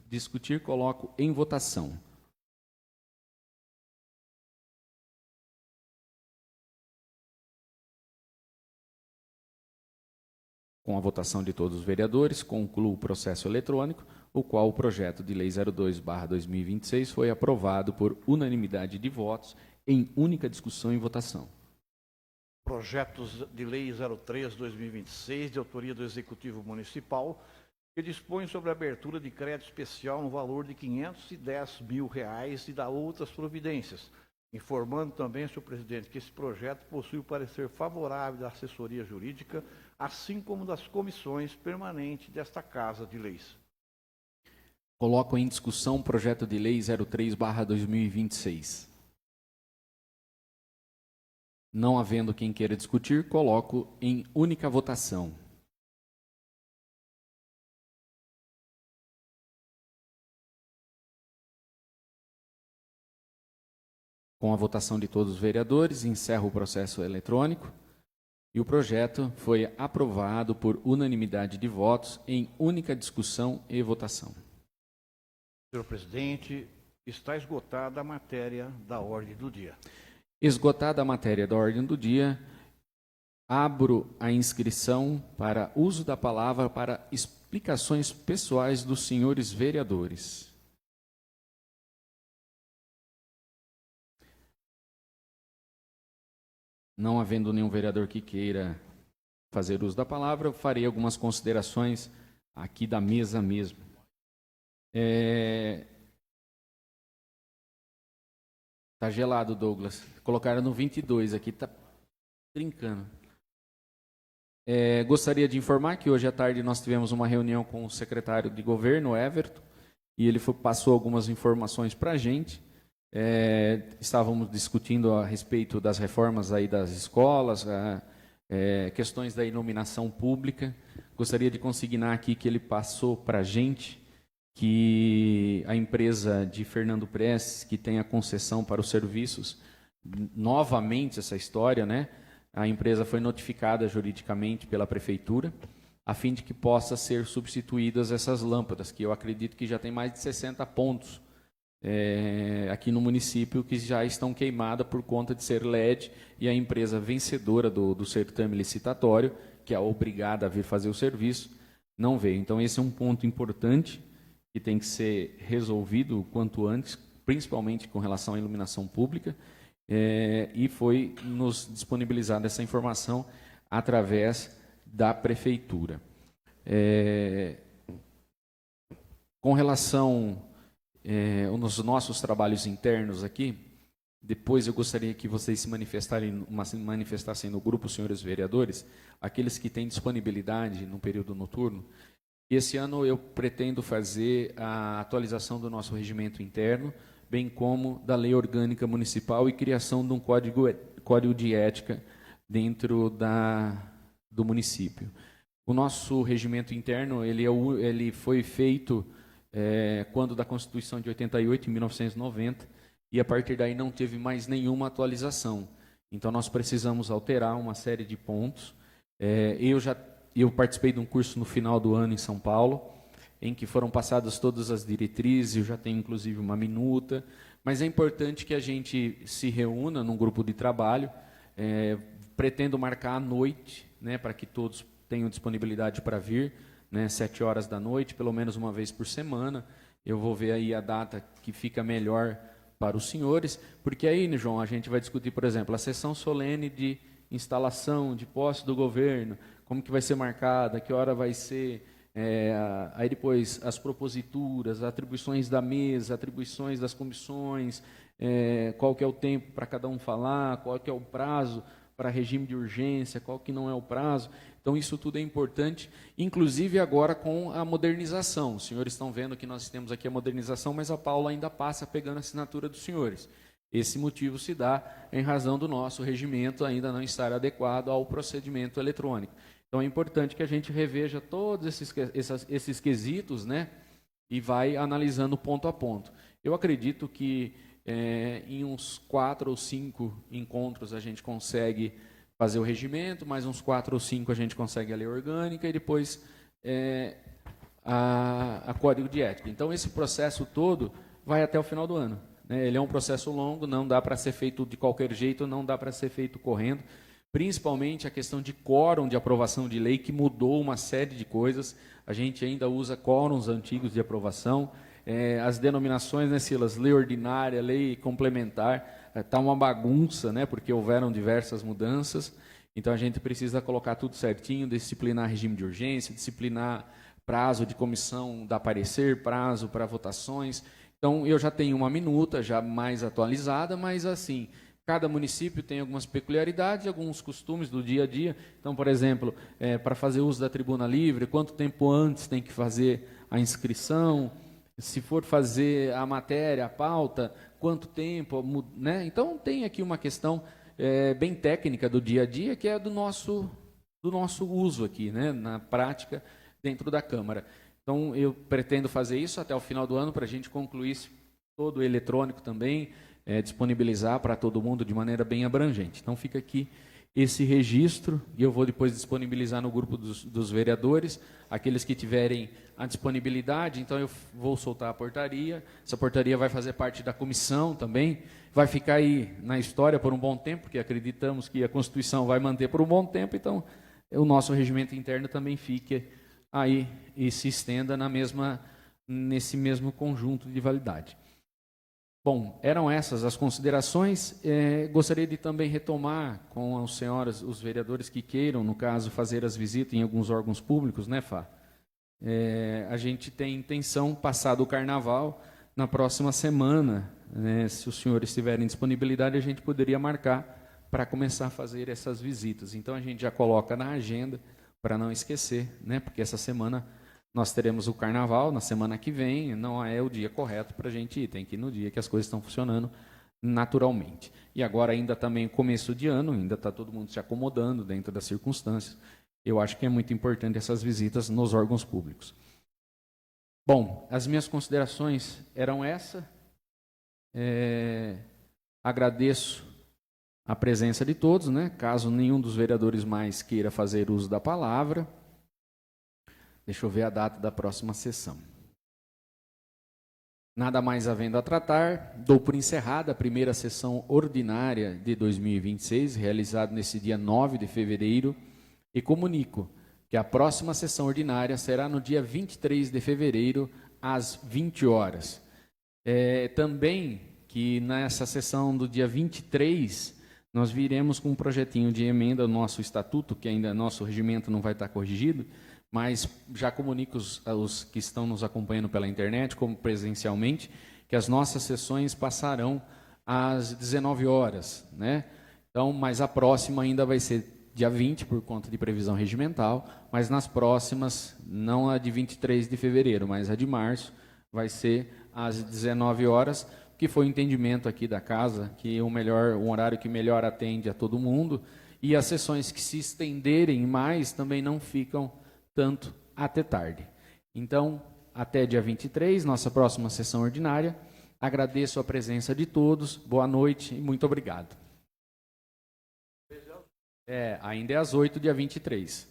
discutir, coloco em votação. Com a votação de todos os vereadores, concluo o processo eletrônico, o qual o projeto de lei 02/2026 foi aprovado por unanimidade de votos em única discussão e votação. Projetos de lei 03/2026, de autoria do Executivo Municipal, que dispõe sobre a abertura de crédito especial no valor de R$ 510 mil e da outras providências. Informando também, senhor presidente, que esse projeto possui o parecer favorável da assessoria jurídica, assim como das comissões permanentes desta Casa de Leis. Coloco em discussão o projeto de lei 03/2026. Não havendo quem queira discutir, coloco em única votação. Com a votação de todos os vereadores, encerro o processo eletrônico e o projeto foi aprovado por unanimidade de votos em única discussão e votação. Senhor presidente, está esgotada a matéria da ordem do dia. Esgotada a matéria da ordem do dia, abro a inscrição para uso da palavra para explicações pessoais dos senhores vereadores. Não havendo nenhum vereador que queira fazer uso da palavra, eu farei algumas considerações aqui da mesa mesmo. Tá gelado, Douglas. Colocaram no 22 aqui, tá brincando. Gostaria de informar que hoje à tarde nós tivemos uma reunião com o secretário de governo, Everton, e ele passou algumas informações para a gente. Estávamos discutindo a respeito das reformas aí das escolas, questões da iluminação pública. Gostaria de consignar aqui que ele passou para a gente que a empresa de Fernando Prestes, que tem a concessão para os serviços, novamente essa história, né? A empresa foi notificada juridicamente pela prefeitura, a fim de que possa ser substituídas essas lâmpadas, que eu acredito que já tem mais de 60 pontos aqui no município que já estão queimadas por conta de ser LED, e a empresa vencedora do certame licitatório, que é obrigada a vir fazer o serviço, não veio. Então esse é um ponto importante que tem que ser resolvido o quanto antes, principalmente com relação à iluminação pública, e foi nos disponibilizada essa informação através da prefeitura. Com relação aos nossos trabalhos internos aqui, depois eu gostaria que vocês se manifestassem no grupo, senhores vereadores, aqueles que têm disponibilidade no período noturno. Esse ano eu pretendo fazer a atualização do nosso regimento interno, bem como da lei orgânica municipal e criação de um código de ética dentro do município. O nosso regimento interno ele foi feito quando da Constituição de 88, em 1990, e a partir daí não teve mais nenhuma atualização. Então nós precisamos alterar uma série de pontos. Eu participei de um curso no final do ano em São Paulo, em que foram passadas todas as diretrizes, eu já tenho inclusive uma minuta, mas é importante que a gente se reúna num grupo de trabalho. Pretendo marcar à noite, né, para que todos tenham disponibilidade para vir, né, 7 horas da noite, pelo menos uma vez por semana. Eu vou ver aí a data que fica melhor para os senhores, porque aí, João, a gente vai discutir, por exemplo, a sessão solene de instalação, de posse do governo, como que vai ser marcada, que hora vai ser, aí depois as proposituras, atribuições da mesa, atribuições das comissões, qual que é o tempo para cada um falar, qual que é o prazo para regime de urgência, qual que não é o prazo. Então isso tudo é importante, inclusive agora com a modernização. Os senhores estão vendo que nós temos aqui a modernização, mas a Paula ainda passa pegando a assinatura dos senhores. Esse motivo se dá em razão do nosso regimento ainda não estar adequado ao procedimento eletrônico. Então é importante que a gente reveja todos esses quesitos, né? E vai analisando ponto a ponto. Eu acredito que em uns 4 ou 5 encontros a gente consegue fazer o regimento, mais uns 4 ou 5 a gente consegue a lei orgânica e depois a código de ética. Então esse processo todo vai até o final do ano, né? Ele é um processo longo, não dá para ser feito de qualquer jeito, não dá para ser feito correndo, principalmente a questão de quórum de aprovação de lei, que mudou uma série de coisas. A gente ainda usa quórums antigos de aprovação, as denominações, né, Silas? Lei ordinária, lei complementar, está uma bagunça, né, porque houveram diversas mudanças. Então a gente precisa colocar tudo certinho, disciplinar regime de urgência, disciplinar prazo de comissão da parecer, prazo para votações. Então eu já tenho uma minuta já mais atualizada, mas assim, cada município tem algumas peculiaridades, alguns costumes do dia a dia. Então, por exemplo, para fazer uso da tribuna livre, quanto tempo antes tem que fazer a inscrição? Se for fazer a matéria, a pauta, quanto tempo, né? Então tem aqui uma questão bem técnica do dia a dia, que é do nosso uso aqui, né? Na prática, dentro da Câmara. Então eu pretendo fazer isso até o final do ano, para a gente concluir todo o eletrônico também, disponibilizar para todo mundo de maneira bem abrangente. Então fica aqui esse registro, e eu vou depois disponibilizar no grupo dos vereadores, aqueles que tiverem a disponibilidade. Então eu vou soltar a portaria, essa portaria vai fazer parte da comissão também, vai ficar aí na história por um bom tempo, porque acreditamos que a Constituição vai manter por um bom tempo, então o nosso regimento interno também fique aí e se estenda nesse mesmo conjunto de validade. Bom, eram essas as considerações. Gostaria de também retomar com as senhoras, os vereadores que queiram, no caso, fazer as visitas em alguns órgãos públicos, né, Fá? A gente tem intenção, passado o Carnaval, na próxima semana, né, se os senhores tiverem disponibilidade, a gente poderia marcar para começar a fazer essas visitas. Então, a gente já coloca na agenda, para não esquecer, né, porque essa semana nós teremos o Carnaval, na semana que vem, não é o dia correto para a gente ir, tem que ir no dia que as coisas estão funcionando naturalmente. E agora ainda também começo de ano, ainda está todo mundo se acomodando dentro das circunstâncias. Eu acho que é muito importante essas visitas nos órgãos públicos. Bom, as minhas considerações eram essa. Agradeço a presença de todos, né? Caso nenhum dos vereadores mais queira fazer uso da palavra. Deixa eu ver a data da próxima sessão. Nada mais havendo a tratar, dou por encerrada a primeira sessão ordinária de 2026, realizada nesse dia 9 de fevereiro, e comunico que a próxima sessão ordinária será no dia 23 de fevereiro, às 20 horas. Também que nessa sessão do dia 23, nós viremos com um projetinho de emenda ao nosso estatuto, que ainda nosso regimento não vai estar corrigido, mas já comunico os que estão nos acompanhando pela internet, como presencialmente, que as nossas sessões passarão às 19 horas, né? Então, mas a próxima ainda vai ser dia 20, por conta de previsão regimental, mas nas próximas, não a de 23 de fevereiro, mas a de março, vai ser às 19 horas, que foi o entendimento aqui da casa, que um horário que melhor atende a todo mundo, e as sessões que se estenderem mais também não ficam tanto até tarde. Então, até dia 23, nossa próxima sessão ordinária. Agradeço a presença de todos, boa noite e muito obrigado. Ainda é às 8, dia 23.